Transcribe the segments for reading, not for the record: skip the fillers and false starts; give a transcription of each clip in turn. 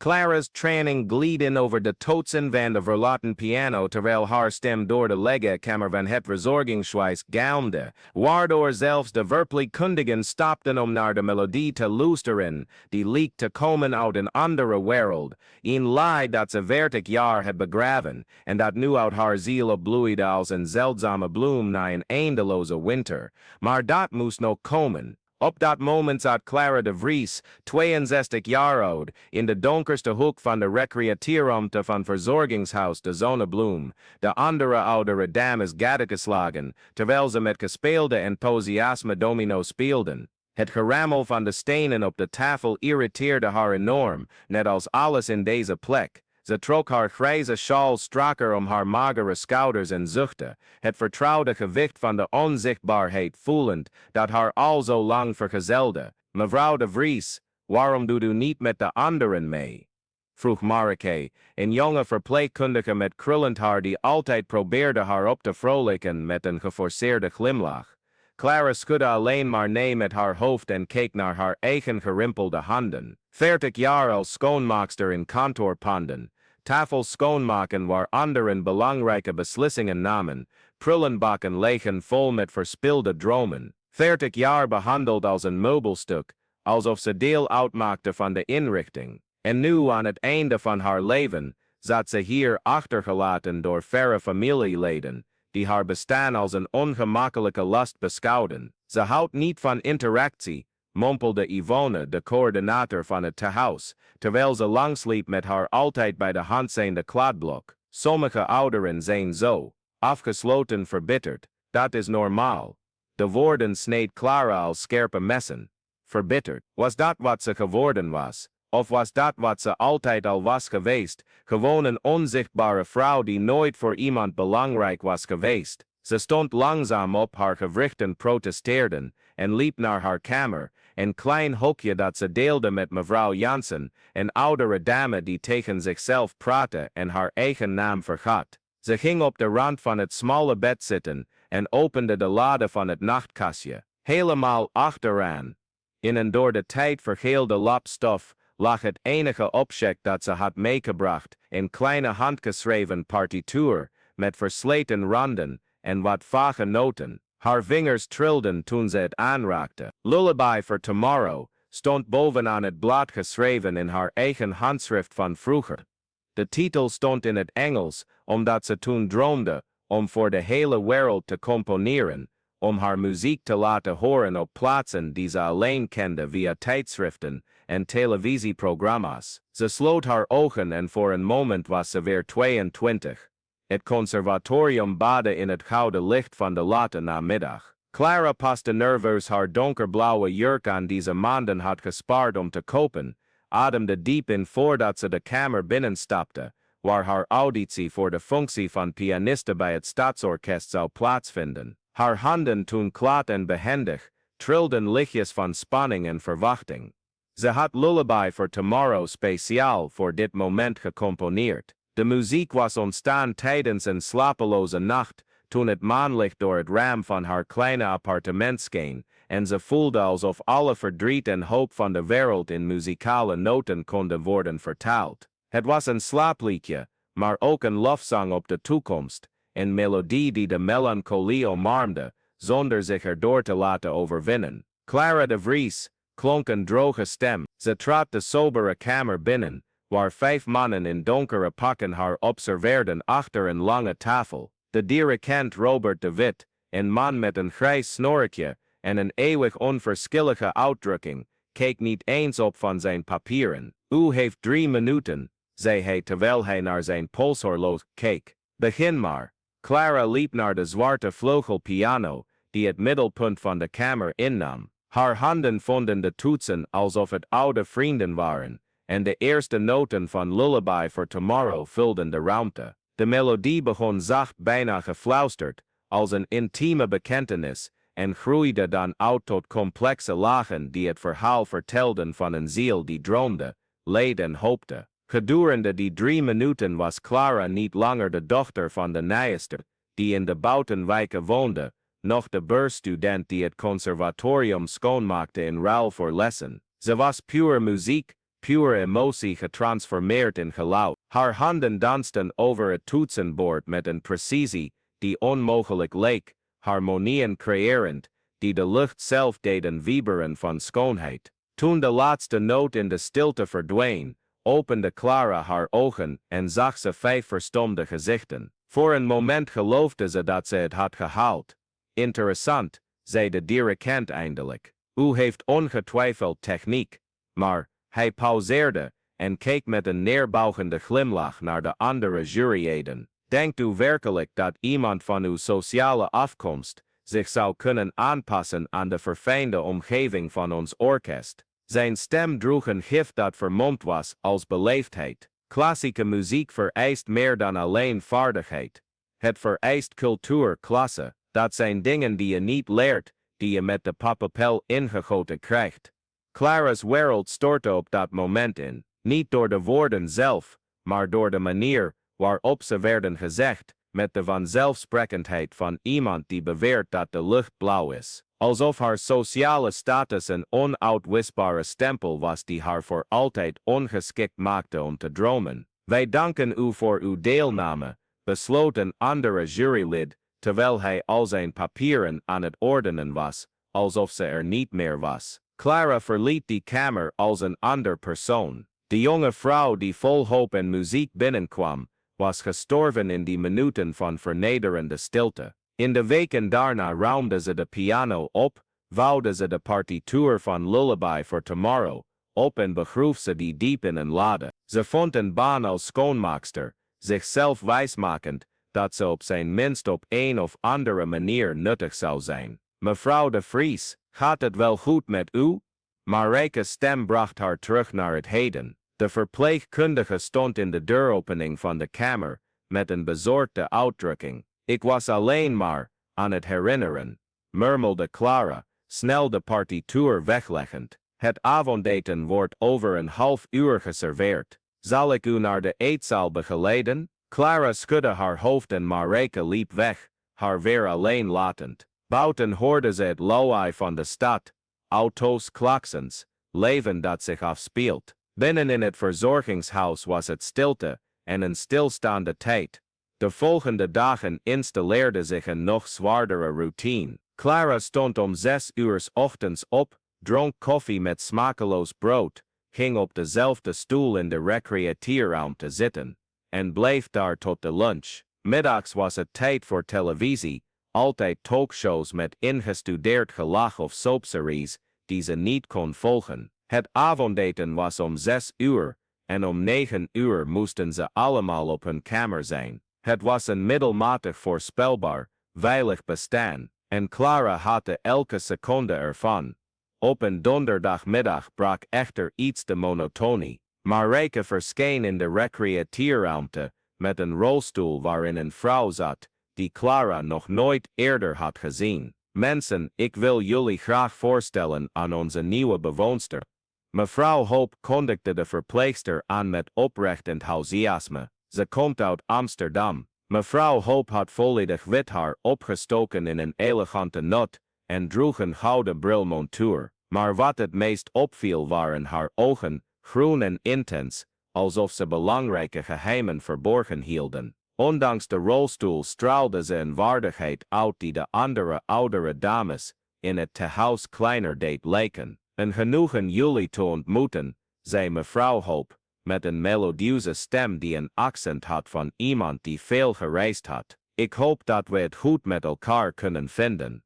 Clara's training gleed over de toetsen van de verlaten piano terwijl haar stem door de legkamer van het verzorgingshuis galmde, waardoor zelfs de verpleegkundigen stopten naar de melodie te luisteren, die leek te komen uit een andere wereld, een lie dat ze 40 jaar had begraven, en dat nu uit haar ziel opbloeide als een zeldzame bloem na een eindeloze winter. Maar dat moest nog komen. Op dat moment zat Clara de Vries, 62 jaar oud, in de donkerste hoek van de recreatieruimte van verzorgingshuis de Zonnebloem, de andere oudere dames gadegeslagen, terwijl ze met gespeelde enthousiasme domino speelden. Het gerammel van de stenen op de tafel irriteerde haar enorm, net als alles in deze plek. Ze trok haar grijze sjaal strakker om haar magere schouders en zuchtte, het vertrouwde gewicht van de onzichtbaarheid voelend, dat haar al zo lang vergezelde. Mevrouw de Vries, waarom doet u niet met de anderen mee? Vroeg Marike, een jonge verpleegkundige met krullend haar die altijd probeerde haar op te vrolijken met een geforceerde glimlach. Clara schudde alleen maar nee met haar hoofd en keek naar haar eigen gerimpelde handen. 40 jaar als schoonmaakster in kantoorpanden, tafels schoonmaken waar anderen belangrijke beslissingen namen, prullenbakken legen vol met verspilde dromen. 40 jaar behandeld als een meubelstuk, alsof ze deel uitmaakte van de inrichting. En nu aan het einde van haar leven, zat ze hier achtergelaten door verre familieleden, die haar bestaan als een ongemakkelijke last beschouwden. Ze houdt niet van interactie, mompelde Yvonne, de coördinator van het tehuis, terwijl ze langsliep met haar altijd bij de hand zijnde kladblok. Sommige ouderen zijn zo, afgesloten verbitterd, dat is normaal. De woorden sneed Clara als scherpe messen. Verbitterd, was dat wat ze geworden was? Of was dat wat ze altijd al was geweest, gewoon een onzichtbare vrouw die nooit voor iemand belangrijk was geweest? Ze stond langzaam op, haar gewrichten protesteerden, en liep naar haar kamer, een klein hokje dat ze deelde met mevrouw Jansen, een oudere dame die tegen zichzelf praatte en haar eigen naam vergat. Ze ging op de rand van het smalle bed zitten en opende de lade van het nachtkastje, helemaal achteraan. In een door de tijd vergeelde lap stof lag het enige object dat ze had meegebracht, een kleine handgeschreven partituur, met versleten randen en wat vage noten. Haar vingers trilden toen ze het aanraakte. Lullaby for Tomorrow stond bovenaan het blad geschreven in haar eigen handschrift van vroeger. De titel stond in het Engels, omdat ze toen droomde om voor de hele wereld te componeren, om haar muziek te laten horen op plaatsen die ze alleen kende via tijdschriften en televisieprogramma's. Ze sloot haar ogen en voor een moment was ze weer 22. Het conservatorium baadde in het gouden licht van de late namiddag. Clara paste nerveus haar donkerblauwe jurk aan die ze maanden had gespaard om te kopen, ademde diep in voordat ze de kamer binnenstapte, waar haar auditie voor de functie van pianiste bij het Stadsorkest zou plaatsvinden. Haar handen, toen klaar en behendig, trilden lichtjes van spanning en verwachting. Ze had Lullaby for Tomorrow speciaal voor dit moment gecomponeerd. De muziek was ontstaan tijdens een slapeloze nacht, toen het maanlicht door het raam van haar kleine appartement scheen, en ze voelde alsof alle verdriet en hoop van de wereld in muzikale noten konden worden vertaald. Het was een slaapliedje, maar ook een lofzang op de toekomst, een melodie die de melancholie omarmde, zonder zich erdoor te laten overwinnen. Clara de Vries, klonk een droge stem. Ze trad de sobere kamer binnen, waar 5 mannen in donkere pakken haar observeerden achter een lange tafel. De dirigent Robert de Wit, een man met een grijs snorretje en een eeuwig onverschillige uitdrukking, keek niet eens op van zijn papieren. U heeft 3 minuten, zei hij terwijl hij naar zijn polshorloge keek. Begin maar. Clara liep naar de zwarte vleugelpiano, die het middelpunt van de kamer innam. Haar handen vonden de toetsen alsof het oude vrienden waren, en de eerste noten van Lullaby for Tomorrow vulden de ruimte. De melodie begon zacht, bijna gefluisterd, als een intieme bekentenis, en groeide dan uit tot complexe lagen die het verhaal vertelden van een ziel die droomde, leed en hoopte. Gedurende die 3 minuten was Clara niet langer de dochter van de naaister, die in de buitenwijken woonde, noch de beursstudent die het conservatorium schoonmaakte in ruil voor lessen. Ze was pure muziek, pure emotie getransformeerd in geluid. Haar handen dansten over het toetsenbord met een precisie die onmogelijk leek, harmonieën creërend, die de lucht zelf deden wieberen van schoonheid. Toen de laatste noot in de stilte verdween, opende Clara haar ogen en zag ze 5 verstomde gezichten. Voor een moment geloofde ze dat ze het had gehaald. Interessant, zei de dirigent eindelijk. U heeft ongetwijfeld techniek. Maar, hij pauzeerde en keek met een neerbuigende glimlach naar de andere juryleden. Denkt u werkelijk dat iemand van uw sociale afkomst zich zou kunnen aanpassen aan de verfijnde omgeving van ons orkest? Zijn stem droeg een gif dat vermomd was als beleefdheid. Klassieke muziek vereist meer dan alleen vaardigheid. Het vereist cultuur, klasse. Dat zijn dingen die je niet leert, die je met de paplepel ingegoten krijgt. Clara's wereld stortte op dat moment in, niet door de woorden zelf, maar door de manier waarop ze werden gezegd, met de vanzelfsprekendheid van iemand die beweert dat de lucht blauw is. Alsof haar sociale status een onuitwisbare stempel was die haar voor altijd ongeschikt maakte om te dromen. Wij danken u voor uw deelname, besloot een andere jurylid, terwijl hij al zijn papieren aan het ordenen was, alsof ze er niet meer was. Clara verliet die kamer als een ander persoon. De jonge vrouw die vol hoop en muziek binnenkwam, was gestorven in die minuten van vernederende stilte. In de weken daarna ruimde ze de piano op, vouwde ze de partituur van Lullaby for Tomorrow op en begroef ze die diep in een lade. Ze vond een baan als schoonmaakster, zichzelf wijsmakend dat ze op zijn minst op een of andere manier nuttig zou zijn. Mevrouw de Vries, gaat het wel goed met u? Marijke's stem bracht haar terug naar het heden. De verpleegkundige stond in de deuropening van de kamer, met een bezorgde uitdrukking. Ik was alleen maar aan het herinneren, murmelde Clara, snel de partituur wegleggend. Het avondeten wordt over een half uur geserveerd. Zal ik u naar de eetzaal begeleiden? Clara schudde haar hoofd en Marijke liep weg, haar weer alleen latend. Buiten hoorde ze het lawaai van de stad, auto's, klaksons, leven dat zich afspeelt. Binnen in het verzorgingshuis was het stilte en een stilstaande tijd. De volgende dagen installeerde zich een nog zwaardere routine. Clara stond om 6 uur ochtends op, dronk koffie met smakeloos brood, ging op dezelfde stoel in de recreatieruimte zitten en bleef daar tot de lunch. Middags was het tijd voor televisie, altijd talkshows met ingestudeerd gelach of soapseries die ze niet kon volgen. Het avondeten was om 6 uur en om 9 uur moesten ze allemaal op hun kamer zijn. Het was een middelmatig voorspelbaar, veilig bestaan en Clara haatte elke seconde ervan. Op een donderdagmiddag brak echter iets de monotonie. Marijke verscheen in de recreatieruimte met een rolstoel waarin een vrouw zat, die Clara nog nooit eerder had gezien. Mensen, ik wil jullie graag voorstellen aan onze nieuwe bewoonster. Mevrouw Hope kondigde de verpleegster aan met oprecht enthousiasme. Ze komt uit Amsterdam. Mevrouw Hope had volledig wit haar opgestoken in een elegante knot en droeg een gouden brilmontuur. Maar wat het meest opviel waren haar ogen, groen en intens, alsof ze belangrijke geheimen verborgen hielden. Ondanks de rolstoel straalde ze een waardigheid uit die de andere oudere dames in het tehuis kleiner deed lijken. Een genoegen jullie te ontmoeten, zei mevrouw Hope, met een melodieuze stem die een accent had van iemand die veel gereisd had. Ik hoop dat we het goed met elkaar kunnen vinden.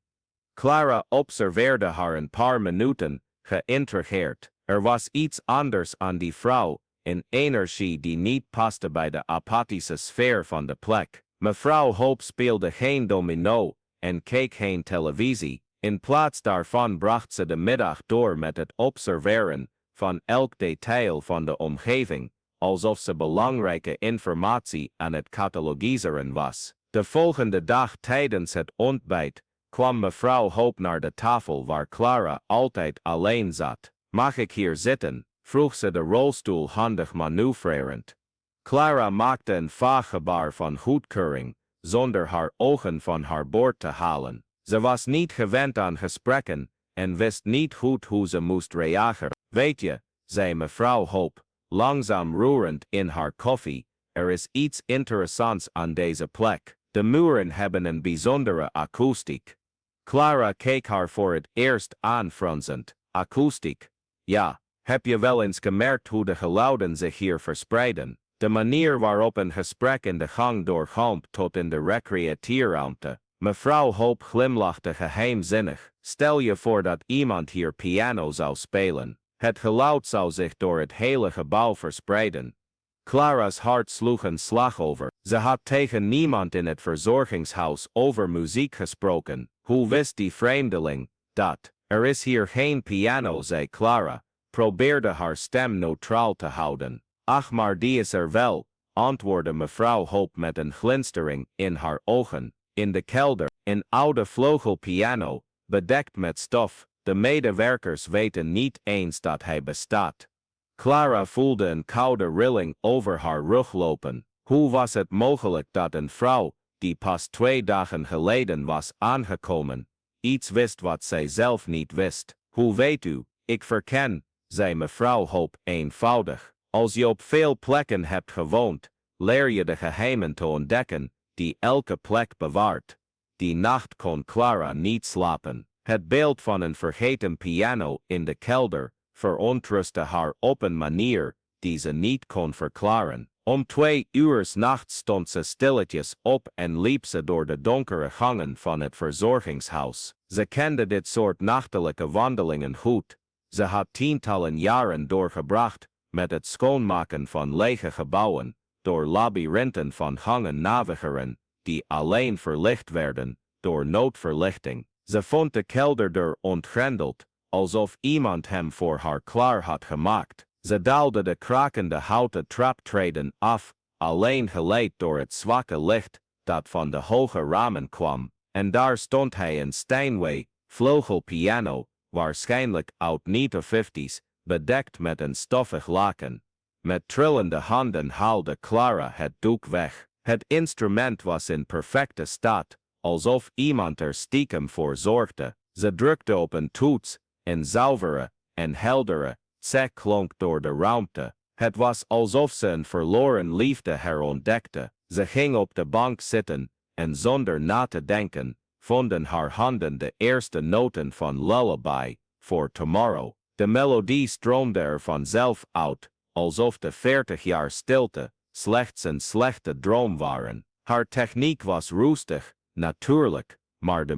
Clara observeerde haar een paar minuten, geïntrigeerd. Er was iets anders aan die vrouw, een energie die niet paste bij de apathische sfeer van de plek. Mevrouw Hope speelde geen domino en keek geen televisie. In plaats daarvan bracht ze de middag door met het observeren van elk detail van de omgeving, alsof ze belangrijke informatie aan het catalogiseren was. De volgende dag tijdens het ontbijt kwam mevrouw Hope naar de tafel waar Clara altijd alleen zat. Mag ik hier zitten? Vroeg ze de rolstoel handig manoeuvrerend. Clara maakte een vaag gebaar van goedkeuring, zonder haar ogen van haar bord te halen. Ze was niet gewend aan gesprekken en wist niet goed hoe ze moest reageren. Weet je, zei mevrouw Hope, langzaam roerend in haar koffie. Er is iets interessants aan deze plek. De muren hebben een bijzondere akoestiek. Clara keek haar voor het eerst aan fronsend. Akoestiek? Ja, heb je wel eens gemerkt hoe de geluiden zich hier verspreiden? De manier waarop een gesprek in de gang doorgalmt tot in de recreatieruimte. Mevrouw Hope glimlachte geheimzinnig. Stel je voor dat iemand hier piano zou spelen. Het geluid zou zich door het hele gebouw verspreiden. Clara's hart sloeg een slag over. Ze had tegen niemand in het verzorgingshuis over muziek gesproken. Hoe wist die vreemdeling dat? Er is hier geen piano, zei Clara, probeerde haar stem neutraal te houden. Ach, maar die is er wel, antwoordde mevrouw Hope met een glinstering in haar ogen. In de kelder, een oude vleugelpiano, bedekt met stof. De medewerkers weten niet eens dat hij bestaat. Clara voelde een koude rilling over haar rug lopen. Hoe was het mogelijk dat een vrouw, die pas 2 dagen geleden was aangekomen, iets wist wat zij zelf niet wist? Hoe weet u? Ik verken, zei mevrouw Hope eenvoudig. Als je op veel plekken hebt gewoond, leer je de geheimen te ontdekken, die elke plek bewaart. Die nacht kon Clara niet slapen. Het beeld van een vergeten piano in de kelder verontrustte haar op een manier die ze niet kon verklaren. Om 2 uur 's nachts stond ze stilletjes op en liep ze door de donkere gangen van het verzorgingshuis. Ze kende dit soort nachtelijke wandelingen goed. Ze had tientallen jaren doorgebracht met het schoonmaken van lege gebouwen, door labyrinthen van gangen navigeren, die alleen verlicht werden door noodverlichting. Ze vond de kelderdeur ontgrendeld, alsof iemand hem voor haar klaar had gemaakt. Ze daalde de krakende houten traptreden af, alleen geleid door het zwakke licht dat van de hoge ramen kwam. En daar stond hij, een Steinway vleugelpiano, waarschijnlijk uit 1950's, bedekt met een stoffig laken. Met trillende handen haalde Clara het doek weg. Het instrument was in perfecte staat, alsof iemand er stiekem voor zorgde. Ze drukte op een toets, en zuivere en heldere tse klonk door de ruimte. Het was alsof ze een verloren liefde herontdekte. Ze ging op de bank zitten, en zonder na te denken, vonden haar handen de eerste noten van Lullaby for Tomorrow. De melodie stroomde er vanzelf uit, alsof de 40 jaar stilte slechts een slechte droom waren. Haar techniek was roestig, natuurlijk, maar de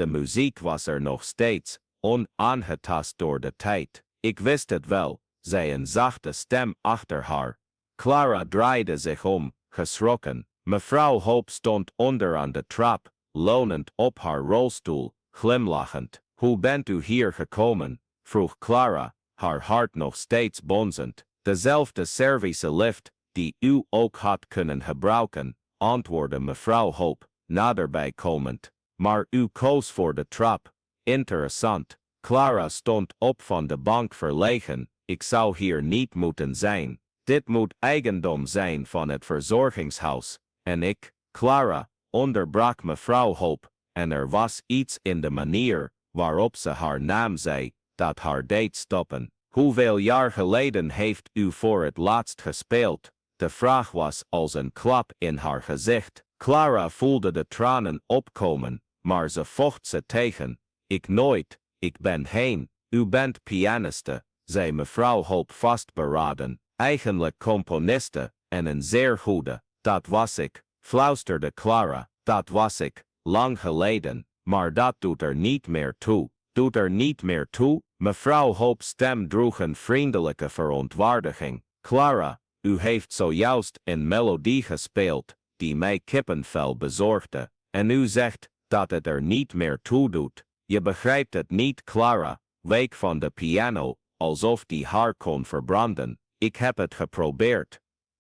muziek was er nog steeds, onaangetast door de tijd. Ik wist het wel, zei een zachte stem achter haar. Clara draaide zich om, geschrokken. Mevrouw Hope stond onderaan de trap, leunend op haar rolstoel, glimlachend. Hoe bent u hier gekomen? Vroeg Clara, haar hart nog steeds bonzend. Dezelfde service lift, die u ook had kunnen gebruiken, antwoordde mevrouw Hope, naderbij komend. Maar u koos voor de trap. Interessant. Clara stond op van de bank verlegen. Ik zou hier niet moeten zijn. Dit moet eigendom zijn van het verzorgingshuis. En ik, Clara, onderbrak mevrouw Hope, en er was iets in de manier waarop ze haar naam zei, dat haar deed stoppen. Hoeveel jaar geleden heeft u voor het laatst gespeeld? De vraag was als een klap in haar gezicht. Clara voelde de tranen opkomen, maar ze vocht ze tegen. Ik nooit, ik ben heen. U bent pianiste, zei mevrouw Hope vastberaden. Eigenlijk componiste, en een zeer goede. Dat was ik, fluisterde Clara. Dat was ik, lang geleden, maar dat doet er niet meer toe. Doet er niet meer toe? Mevrouw Hope's stem droeg een vriendelijke verontwaardiging. Clara, u heeft zojuist een melodie gespeeld, die mij kippenvel bezorgde. En u zegt dat het er niet meer toe doet. Je begrijpt het niet, Clara. Week van de piano, alsof die haar kon verbranden. Ik heb het geprobeerd.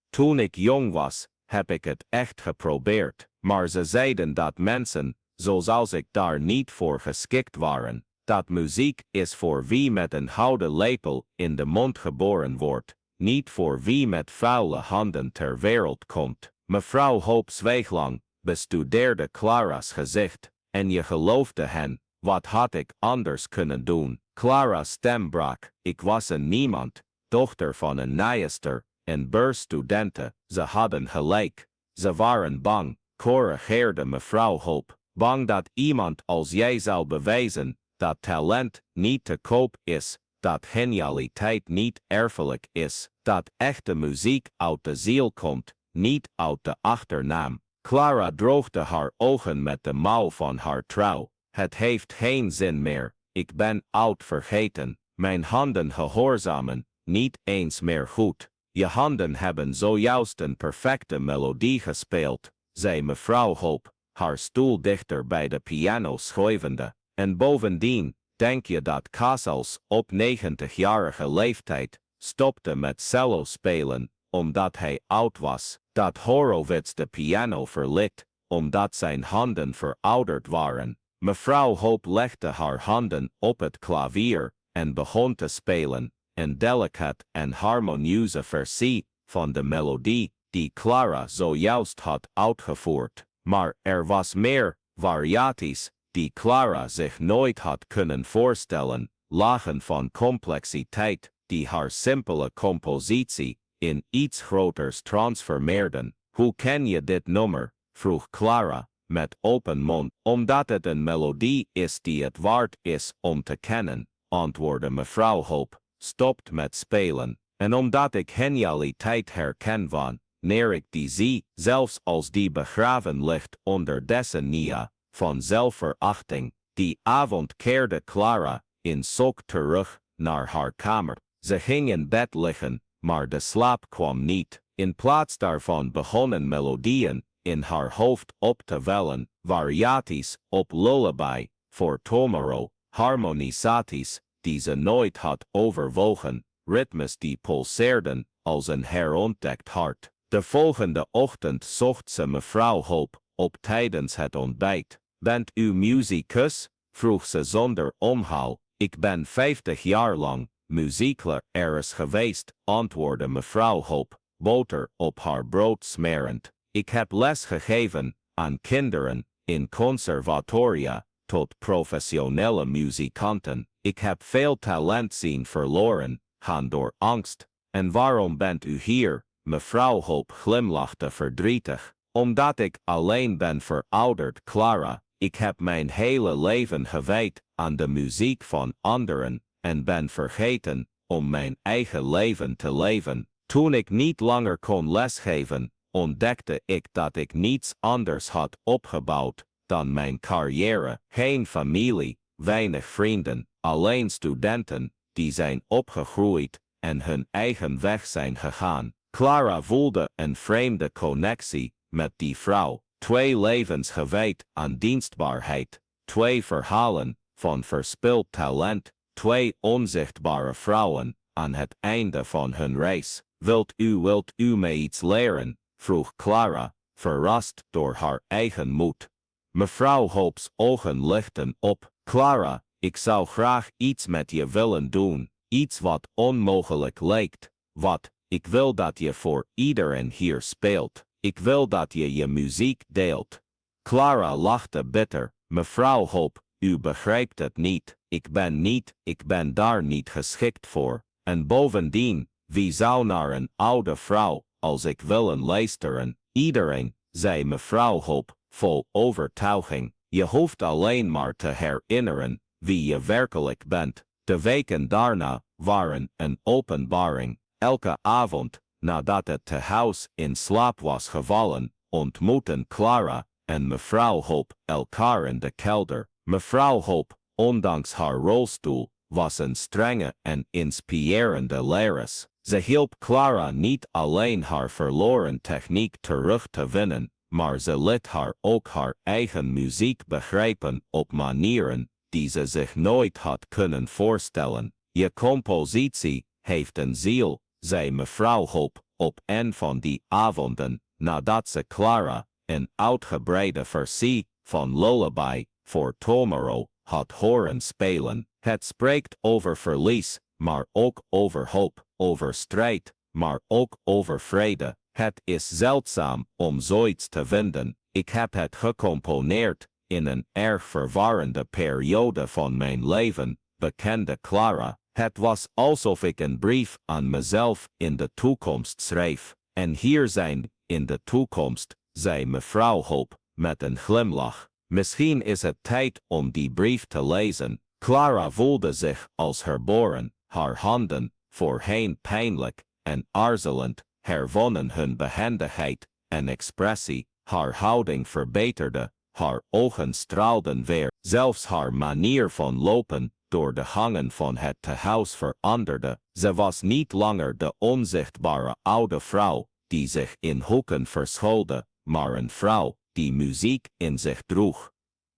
Toen ik jong was, heb ik het echt geprobeerd. Maar ze zeiden dat mensen, zoals ik, daar niet voor geschikt waren. Dat muziek is voor wie met een houten lepel in de mond geboren wordt, niet voor wie met vuile handen ter wereld komt. Mevrouw Hope zweeg lang, bestudeerde Clara's gezicht. En je geloofde hen, wat had ik anders kunnen doen? Clara's stem brak, ik was een niemand, dochter van een naaister, en beursstudenten, ze hadden gelijk. Ze waren bang, corrigeerde mevrouw Hoop, bang dat iemand als jij zou bewijzen dat talent niet te koop is, dat genialiteit niet erfelijk is, dat echte muziek uit de ziel komt, niet uit de achternaam. Clara droogde haar ogen met de mouw van haar trouw. Het heeft geen zin meer, ik ben oud vergeten, mijn handen gehoorzamen, niet eens meer goed. Je handen hebben zojuist een perfecte melodie gespeeld, zei mevrouw Hoop, haar stoel dichter bij de piano schuivende. En bovendien, denk je dat Koos op 90-jarige leeftijd stopte met cello spelen, omdat hij oud was, dat Horowitz de piano verliet, omdat zijn handen verouderd waren. Mevrouw Hoop legde haar handen op het klavier en begon te spelen, een delicate en harmonieuze versie van de melodie die Clara zojuist had uitgevoerd. Maar er was meer variaties die Clara zich nooit had kunnen voorstellen, lagen van complexiteit die haar simpele compositie in iets groters transformeerden. Hoe ken je dit nummer? Vroeg Clara, met open mond. Omdat het een melodie is die het waard is om te kennen, antwoordde mevrouw Hoop, stopt met spelen. En omdat ik genialiteit herken wanneer ik die zie, zelfs als die begraven ligt onder decennia van zelfverachting. Die avond keerde Clara in sok terug naar haar kamer. Ze ging in bed liggen, maar de slaap kwam niet. In plaats daarvan begonnen melodieën in haar hoofd op te wellen, variaties op lullaby, voor tomorrow, harmonisaties die ze nooit had overwogen, ritmes die pulseerden als een herontdekt hart. De volgende ochtend zocht ze mevrouw Hoop op tijdens het ontbijt. Bent u muzikus? Vroeg ze zonder omhaal. Ik ben 50 jaar lang muzieklerares geweest, antwoordde mevrouw Hoop, boter op haar brood smerend. Ik heb les gegeven aan kinderen in conservatoria tot professionele muzikanten. Ik heb veel talent zien verloren gaan door angst. En waarom bent u hier? Mevrouw Hoop glimlachte verdrietig. Omdat ik alleen ben verouderd, Clara. Ik heb mijn hele leven gewijd aan de muziek van anderen en ben vergeten om mijn eigen leven te leven. Toen ik niet langer kon lesgeven, ontdekte ik dat ik niets anders had opgebouwd dan mijn carrière. Geen familie, weinig vrienden, alleen studenten die zijn opgegroeid en hun eigen weg zijn gegaan. Clara voelde een vreemde connectie met die vrouw. 2 levens gewijd aan dienstbaarheid, 2 verhalen van verspild talent, 2 onzichtbare vrouwen aan het einde van hun reis. Wilt u mij iets leren? Vroeg Clara, verrast door haar eigen moed. Mevrouw Hoop's ogen lichtten op. Clara, ik zou graag iets met je willen doen, iets wat onmogelijk lijkt. Wat? Ik wil dat je voor iedereen hier speelt. Ik wil dat je je muziek deelt. Clara lachte bitter. Mevrouw Hoop, u begrijpt het niet. Ik ben daar niet geschikt voor. En bovendien, wie zou naar een oude vrouw als ik willen luisteren? Iedereen, zei mevrouw Hoop, vol overtuiging. Je hoeft alleen maar te herinneren wie je werkelijk bent. De weken daarna waren een openbaring. Elke avond, nadat het tehuis in slaap was gevallen, ontmoetten Clara en mevrouw Hoop elkaar in de kelder. Mevrouw Hoop, ondanks haar rolstoel, was een strenge en inspirerende lerares. Ze hielp Clara niet alleen haar verloren techniek terug te winnen, maar ze liet haar ook haar eigen muziek begrijpen op manieren die ze zich nooit had kunnen voorstellen. Je compositie heeft een ziel, zei mevrouw Hoop op een van die avonden, nadat ze Clara een uitgebreide versie van lullaby voor tomorrow had horen spelen. Het spreekt over verlies, maar ook over hoop, over strijd, maar ook over vrede. Het is zeldzaam om zoiets te vinden. Ik heb het gecomponeerd in een erg verwarrende periode van mijn leven, bekende Clara, het was alsof ik een brief aan mezelf in de toekomst schreef. En hier zijn, in de toekomst, zei mevrouw Hope, met een glimlach. Misschien is het tijd om die brief te lezen. Clara voelde zich als herboren, haar handen, voorheen pijnlijk en aarzelend, herwonnen hun behendigheid en expressie, haar houding verbeterde, haar ogen straalden weer, zelfs haar manier van lopen door de gangen van het tehuis veranderde. Ze was niet langer de onzichtbare oude vrouw die zich in hoeken verschoolde, maar een vrouw die muziek in zich droeg.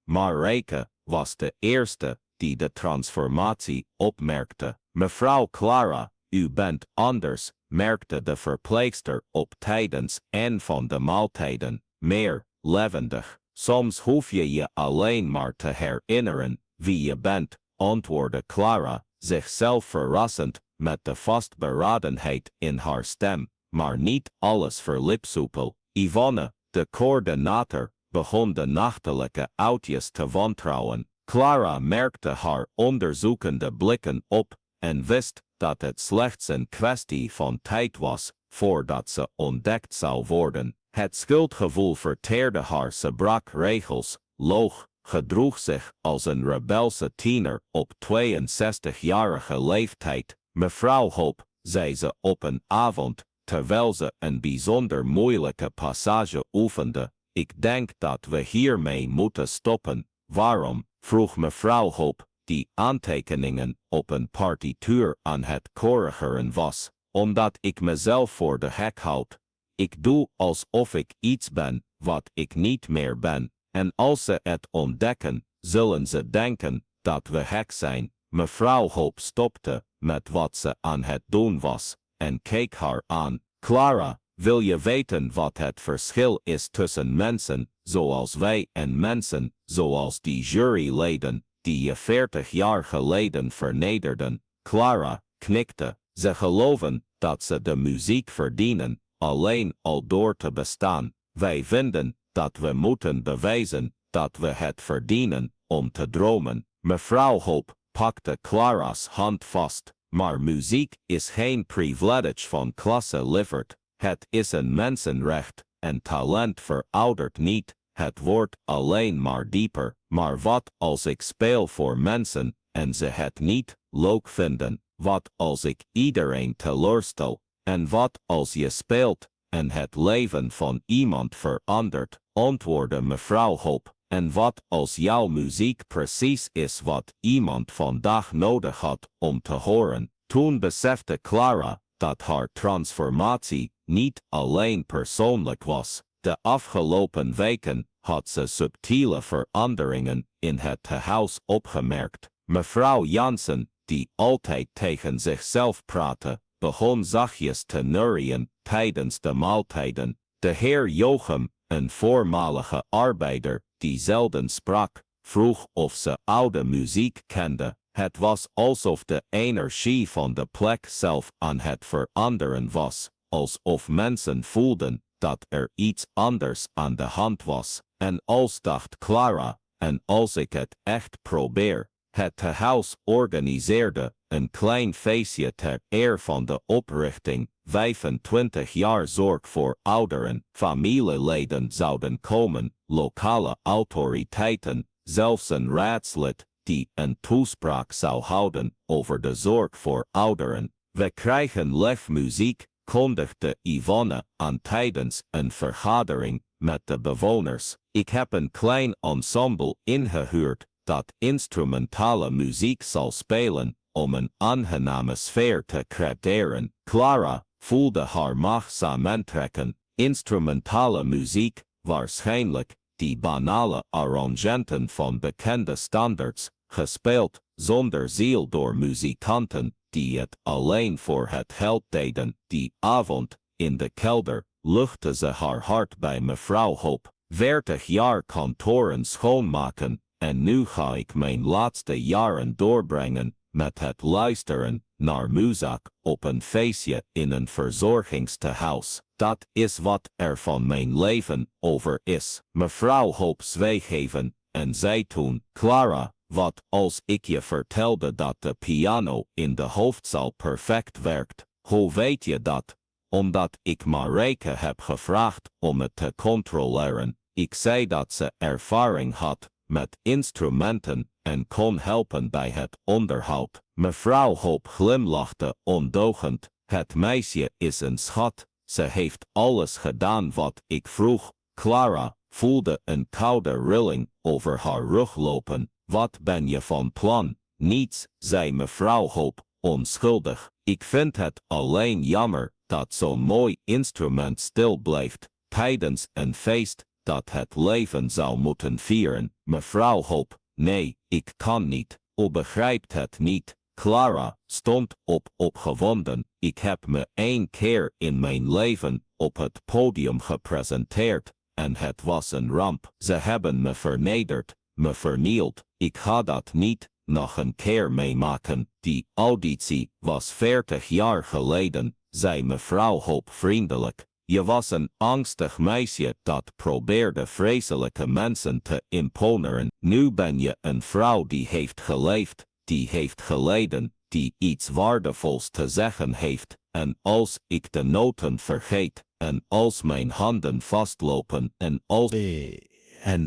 Marijke was de eerste die de transformatie opmerkte. Mevrouw Clara, u bent anders, merkte de verpleegster op tijdens een van de maaltijden, meer levendig. Soms hoef je je alleen maar te herinneren wie je bent, antwoordde Clara, zichzelf verrassend met de vastberadenheid in haar stem, maar niet alles verliep soepel. Yvonne, de coördinator, begon de nachtelijke oudjes te wantrouwen. Clara merkte haar onderzoekende blikken op en wist dat het slechts een kwestie van tijd was voordat ze ontdekt zou worden. Het schuldgevoel verteerde haar, ze brak regels, loog, gedroeg zich als een rebelse tiener op 62-jarige leeftijd. Mevrouw Hope, zei ze op een avond, terwijl ze een bijzonder moeilijke passage oefende, ik denk dat we hiermee moeten stoppen. Waarom? Vroeg mevrouw Hope, die aantekeningen op een partituur aan het corrigeren was. Omdat ik mezelf voor de gek houd. Ik doe alsof ik iets ben wat ik niet meer ben, en als ze het ontdekken, zullen ze denken dat we gek zijn. Mevrouw Hope stopte met wat ze aan het doen was en keek haar aan. Clara, wil je weten wat het verschil is tussen mensen zoals wij en mensen zoals die juryleden die je 40 jaar geleden vernederden? Clara knikte. Ze geloven dat ze de muziek verdienen, alleen al door te bestaan. Wij vinden dat we moeten bewijzen dat we het verdienen om te dromen. Mevrouw Hope pakte Clara's hand vast. Maar muziek is geen privilege van klasse lieverd. Het is een mensenrecht en talent veroudert niet. Het wordt alleen maar dieper. Maar wat als ik speel voor mensen en ze het niet leuk vinden? Wat als ik iedereen teleurstel? En wat als je speelt en het leven van iemand verandert? Antwoordde mevrouw Hope. En wat als jouw muziek precies is wat iemand vandaag nodig had om te horen? Toen besefte Clara dat haar transformatie niet alleen persoonlijk was. De afgelopen weken had ze subtiele veranderingen in het tehuis opgemerkt. Mevrouw Jansen, die altijd tegen zichzelf praatte, begon zachtjes te neurien tijdens de maaltijden. De heer Jochem, een voormalige arbeider die zelden sprak, vroeg of ze oude muziek kende. Het was alsof de energie van de plek zelf aan het veranderen was, alsof mensen voelden dat er iets anders aan de hand was. En als dacht Clara, en als ik het echt probeer. Het tehuis organiseerde een klein feestje ter eer van de oprichting. 25 jaar zorg voor ouderen. Familieleden zouden komen, lokale autoriteiten, zelfs een raadslid die een toespraak zou houden over de zorg voor ouderen. We krijgen lefmuziek, kondigde Yvonne aan tijdens een vergadering met de bewoners. Ik heb een klein ensemble ingehuurd dat instrumentale muziek zal spelen om een aangename sfeer te creëren. Clara voelde haar maag samentrekken. Instrumentale muziek, waarschijnlijk die banale arrangementen van bekende standaards, gespeeld zonder ziel door muzikanten die het alleen voor het geld deden. Die avond, in de kelder, luchtte ze haar hart bij mevrouw Hope. 40 jaar kantoren schoonmaken, en nu ga ik mijn laatste jaren doorbrengen met het luisteren naar muziek op een feestje in een verzorgingstehuis. Dat is wat er van mijn leven over is. Mevrouw Hope zweeg even en zei toen, Clara, wat als ik je vertelde dat de piano in de hoofdzaal perfect werkt, hoe weet je dat? Omdat ik Marijke heb gevraagd om het te controleren. Ik zei dat ze ervaring had met instrumenten en kon helpen bij het onderhoud. Mevrouw Hoop glimlachte ondeugend. Het meisje is een schat. Ze heeft alles gedaan wat ik vroeg. Clara voelde een koude rilling over haar rug lopen. Wat ben je van plan? Niets, zei mevrouw Hoop, onschuldig. Ik vind het alleen jammer dat zo'n mooi instrument stil blijft tijdens een feest dat het leven zou moeten vieren. Mevrouw Hoop, nee, ik kan niet. U begrijpt het niet. Clara stond op opgewonden. Ik heb me 1 keer in mijn leven op het podium gepresenteerd en het was een ramp. Ze hebben me vernederd, me vernield. Ik ga dat niet nog een keer meemaken. Die auditie was 40 jaar geleden, zei mevrouw Hoop vriendelijk. Je was een angstig meisje dat probeerde vreselijke mensen te imponeren. Nu ben je een vrouw die heeft geleefd, die heeft geleden, die iets waardevols te zeggen heeft. En als ik de noten vergeet, en als mijn handen vastlopen, en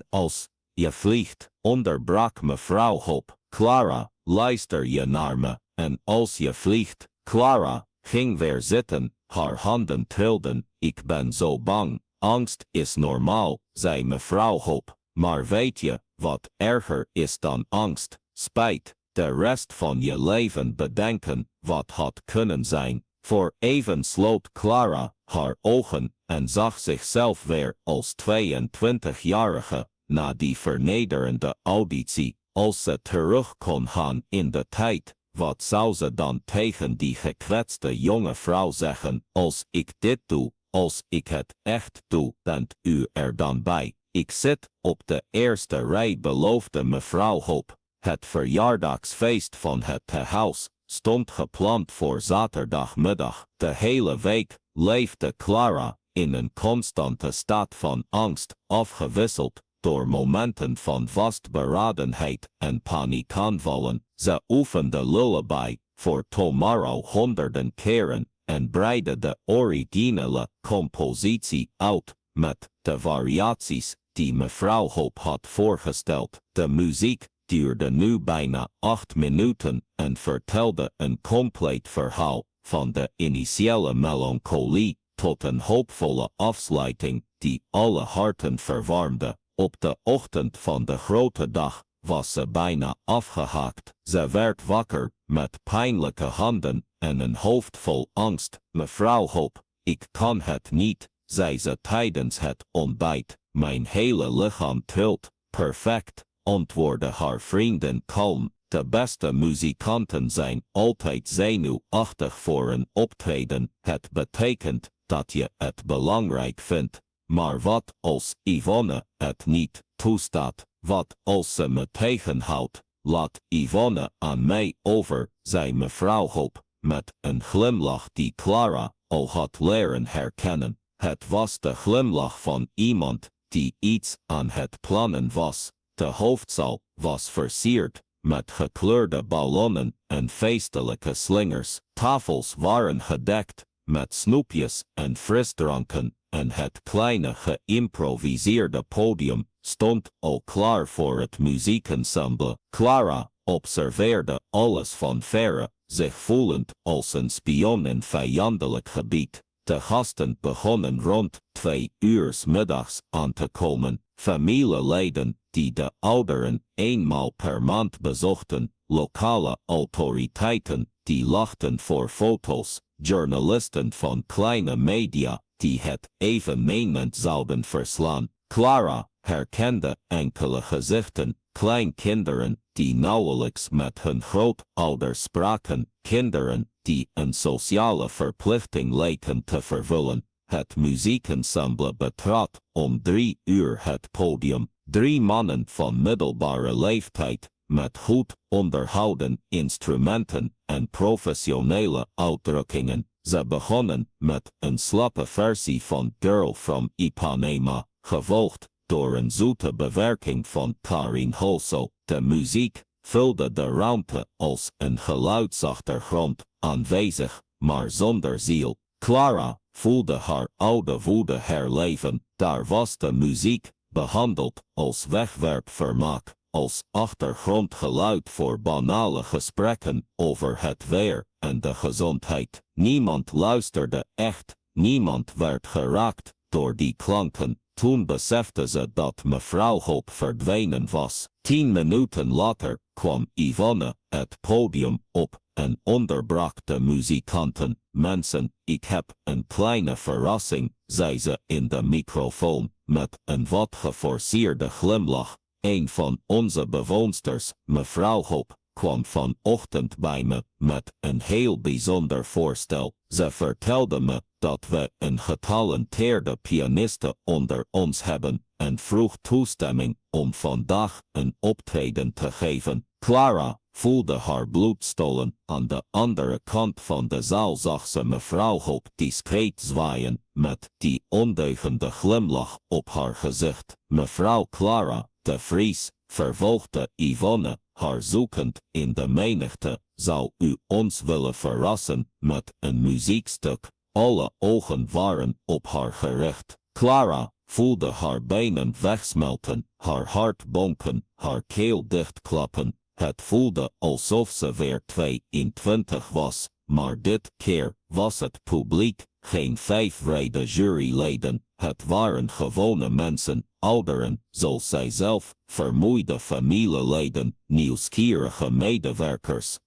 als je vliegt, onderbrak mevrouw Hoop. Clara, luister je naar me, en als je vliegt, Clara ging weer zitten, haar handen trilden. Ik ben zo bang. Angst is normaal, zei mevrouw Hoop. Maar weet je wat erger is dan angst? Spijt. De rest van je leven bedenken wat had kunnen zijn. Voor even sloot Clara haar ogen en zag zichzelf weer als 22-jarige na die vernederende auditie. Als ze terug kon gaan in de tijd, wat zou ze dan tegen die gekwetste jonge vrouw zeggen? Als ik dit doe, als ik het echt doe, bent u er dan bij? Ik zit op de eerste rij, beloofde mevrouw Hoop. Het verjaardagsfeest van het tehuis stond gepland voor zaterdagmiddag. De hele week leefde Clara in een constante staat van angst, afgewisseld door momenten van vastberadenheid en paniekaanvallen. Ze oefende lullaby voor Tomorrow honderden keren en breidde de originele compositie uit met de variaties die mevrouw Hoop had voorgesteld. De muziek duurde nu bijna 8 minuten en vertelde een compleet verhaal, van de initiële melancholie tot een hoopvolle afsluiting die alle harten verwarmde. Op de ochtend van de grote dag was ze bijna afgehaakt. Ze werd wakker met pijnlijke handen en een hoofd vol angst. Mevrouw Hoop, ik kan het niet, zei ze tijdens het ontbijt. Mijn hele lichaam trilt. Perfect, antwoordde haar vriendin kalm. De beste muzikanten zijn altijd zenuwachtig voor een optreden. Het betekent dat je het belangrijk vindt. Maar wat als Yvonne het niet toestaat? Wat als ze me tegenhoudt? Laat Yvonne aan mij over, zei mevrouw Hoop, met een glimlach die Clara al had leren herkennen. Het was de glimlach van iemand die iets aan het plannen was. De hoofdzaal was versierd met gekleurde ballonnen en feestelijke slingers. Tafels waren gedekt met snoepjes en frisdranken en het kleine geïmproviseerde podium stond al klaar voor het muziekensemble. Clara observeerde alles van verre, zich voelend als een spion in vijandelijk gebied. De gasten begonnen rond 2 uur 's middags aan te komen. Familieleden die de ouderen eenmaal per maand bezochten, lokale autoriteiten die lachten voor foto's, journalisten van kleine media die het evenement zouden verslaan. Clara herkende enkele gezichten, kleinkinderen die nauwelijks met hun grootouders spraken, kinderen die een sociale verplichting leken te vervullen. Het muziekensemble betrad om 3 uur het podium. 3 mannen van middelbare leeftijd, met goed onderhouden instrumenten en professionele uitdrukkingen. Ze begonnen met een slappe versie van Girl from Ipanema, gevolgd door een zoete bewerking van Karin Hoso. De muziek vulde de ruimte als een geluidsachtergrond, aanwezig, maar zonder ziel. Clara voelde haar oude woede herleven, daar was de muziek, behandeld als wegwerpvermaak, als achtergrondgeluid voor banale gesprekken over het weer en de gezondheid. Niemand luisterde echt, niemand werd geraakt door die klanken. Toen besefte ze dat mevrouw Hoop verdwenen was. 10 minuten later kwam Yvonne het podium op en onderbrak de muzikanten. Mensen, ik heb een kleine verrassing, zei ze in de microfoon, met een wat geforceerde glimlach. Een van onze bewoonsters, mevrouw Hoop, kwam vanochtend bij me met een heel bijzonder voorstel. Ze vertelde me dat we een getalenteerde pianiste onder ons hebben en vroeg toestemming om vandaag een optreden te geven. Clara voelde haar bloed stolen. Aan de andere kant van de zaal zag ze mevrouw Hoop discreet zwaaien met die ondeugende glimlach op haar gezicht. Mevrouw Clara de Vries, vervolgde Yvonne, haar zoekend in de menigte, zou u ons willen verrassen met een muziekstuk. Alle ogen waren op haar gericht. Clara voelde haar benen wegsmelten, haar hart bonken, haar keel dichtklappen. Het voelde alsof ze weer 22 was, maar dit keer was het publiek, geen 5 rede juryleden. Het waren gewone mensen, ouderen, zoals zijzelf, vermoeide familieleden, nieuwsgierige medewerkers.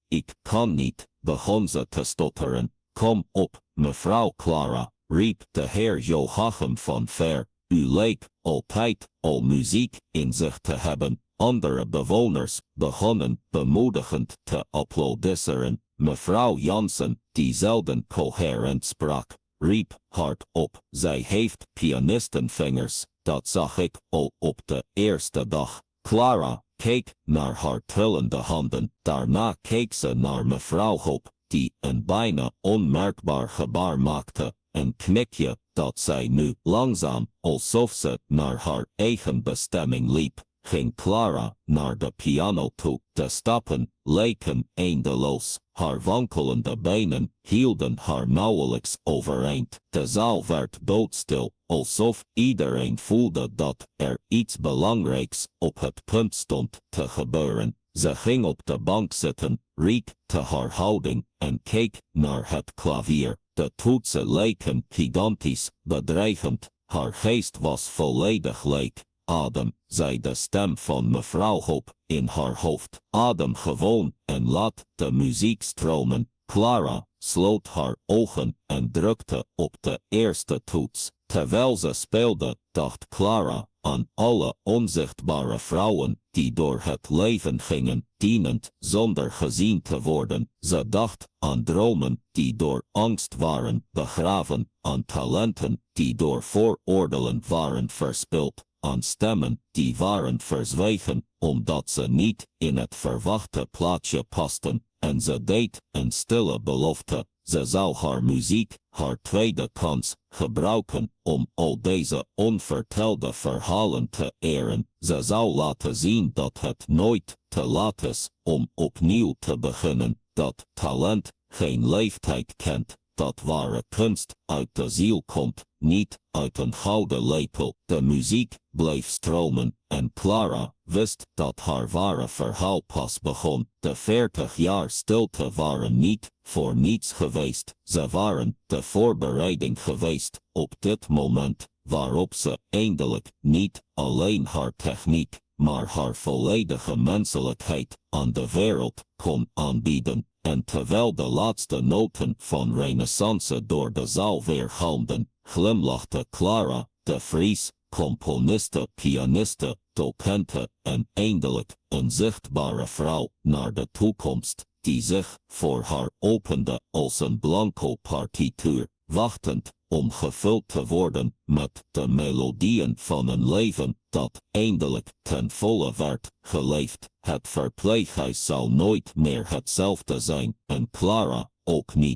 Ik kan niet, begon ze te stotteren. Kom op, mevrouw Clara, riep de heer Joachim van Ver. U leek altijd al muziek in zich te hebben. Andere bewoners begonnen bemoedigend te applaudisseren. Mevrouw Jansen, die zelden coherent sprak, riep hardop. Zij heeft pianistenvingers, dat zag ik al op de eerste dag. Clara keek naar haar trillende handen. Daarna keek ze naar mevrouw Hoop, die een bijna onmerkbaar gebaar maakte. Een knikje dat zij nu langzaam, alsof ze naar haar eigen bestemming liep, ging Clara naar de piano toe. De stappen leken eindeloos. Haar wankelende benen hielden haar nauwelijks overeind. De zaal werd doodstil, alsof iedereen voelde dat er iets belangrijks op het punt stond te gebeuren. Ze ging op de bank zitten, riekte haar houding en keek naar het klavier. De toetsen leken gigantisch, bedreigend. Haar geest was volledig leeg. Adem, zei de stem van mevrouw Hoop in haar hoofd. Adem gewoon en laat de muziek stromen. Clara sloot haar ogen en drukte op de eerste toets. Terwijl ze speelde, dacht Clara aan alle onzichtbare vrouwen die door het leven gingen, dienend zonder gezien te worden. Ze dacht aan dromen die door angst waren begraven, aan talenten die door vooroordelen waren verspild, aan stemmen die waren verzwegen omdat ze niet in het verwachte plaatje pasten. En ze deed een stille belofte. Ze zou haar muziek, haar tweede kans, gebruiken om al deze onvertelde verhalen te eren. Ze zou laten zien dat het nooit te laat is om opnieuw te beginnen. Dat talent geen leeftijd kent. Dat ware kunst uit de ziel komt, niet uit een gouden lepel. De muziek bleef stromen en Clara wist dat haar ware verhaal pas begon. De 40 jaar stilte waren niet voor niets geweest. Ze waren de voorbereiding geweest op dit moment waarop ze eindelijk niet alleen haar techniek, maar haar volledige menselijkheid aan de wereld kon aanbieden. En terwijl de laatste noten van Renaissance door de zaal weergalmden, glimlachte Clara de Vries, componiste, pianiste, docente en eindelijk een zichtbare vrouw naar de toekomst, die zich voor haar opende als een blanco partituur, wachtend om gevuld te worden met de melodieën van een leven dat eindelijk ten volle werd geleefd. Het verpleeghuis zou nooit meer hetzelfde zijn en Clara ook niet.